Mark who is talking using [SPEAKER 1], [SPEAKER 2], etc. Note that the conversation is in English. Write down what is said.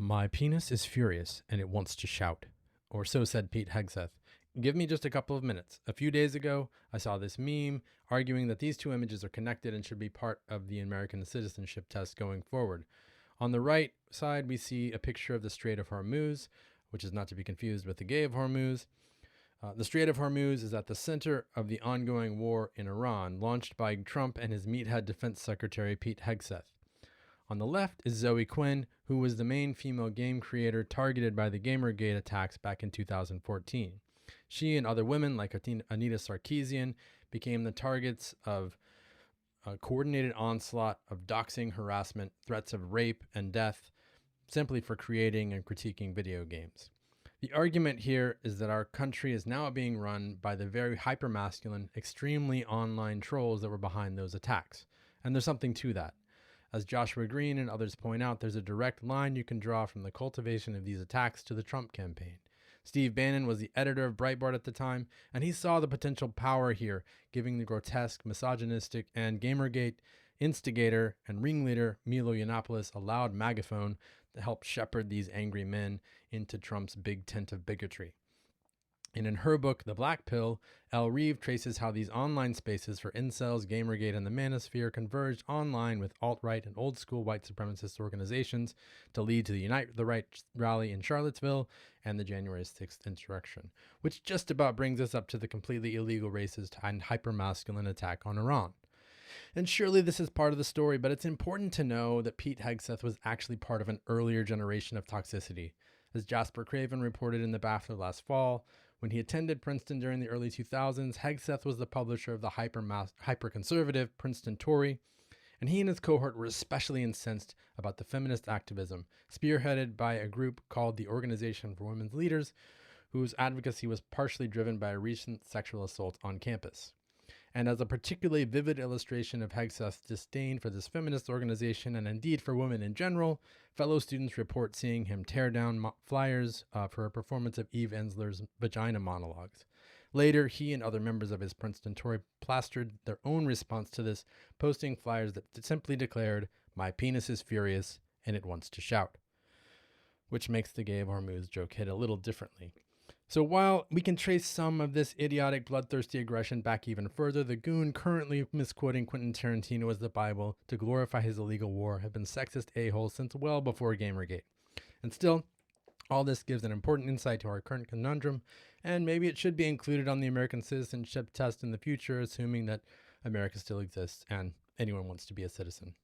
[SPEAKER 1] My penis is furious and it wants to shout. Or so said Pete Hegseth. Give me just a couple of minutes. A few days ago, I saw this meme arguing that these two images are connected and should be part of the American citizenship test going forward. On the right side, we see a picture of the Strait of Hormuz, which is not to be confused with the Gay of Hormuz. The Strait of Hormuz is at the center of the ongoing war in Iran, launched by Trump and his meathead Defense Secretary Pete Hegseth. On the left is Zoe Quinn, who was the main female game creator targeted by the Gamergate attacks back in 2014. She and other women like Anita Sarkeesian became the targets of a coordinated onslaught of doxing, harassment, threats of rape and death, simply for creating and critiquing video games. The argument here is that our country is now being run by the very hypermasculine, extremely online trolls that were behind those attacks. And there's something to that. As Joshua Green and others point out, there's a direct line you can draw from the cultivation of these attacks to the Trump campaign. Steve Bannon was the editor of Breitbart at the time, and he saw the potential power here, giving the grotesque, misogynistic, and Gamergate instigator and ringleader Milo Yiannopoulos a loud megaphone to help shepherd these angry men into Trump's big tent of bigotry. And in her book, The Black Pill, Elle Reeve traces how these online spaces for incels, Gamergate, and the Manosphere converged online with alt-right and old-school white supremacist organizations to lead to the Unite the Right rally in Charlottesville and the January 6th insurrection, which just about brings us up to the completely illegal racist and hyper-masculine attack on Iran. And surely this is part of the story, but it's important to know that Pete Hegseth was actually part of an earlier generation of toxicity. As Jasper Craven reported in the BAFTA last fall, when he attended Princeton during the early 2000s, Hegseth was the publisher of the hyper-conservative Princeton Tory, and he and his cohort were especially incensed about the feminist activism, spearheaded by a group called the Organization for Women's Leaders, whose advocacy was partially driven by a recent sexual assault on campus. And as a particularly vivid illustration of Hegseth's disdain for this feminist organization and indeed for women in general, fellow students report seeing him tear down flyers for a performance of Eve Ensler's vagina monologues. Later, he and other members of his Princeton Tory plastered their own response to this, posting flyers that simply declared, "My penis is furious and it wants to shout," which makes the Gay of Hormuz joke hit a little differently. So while we can trace some of this idiotic, bloodthirsty aggression back even further, the goon currently misquoting Quentin Tarantino as the Bible to glorify his illegal war have been sexist a-holes since well before Gamergate. And still, all this gives an important insight to our current conundrum, and maybe it should be included on the American citizenship test in the future, assuming that America still exists and anyone wants to be a citizen.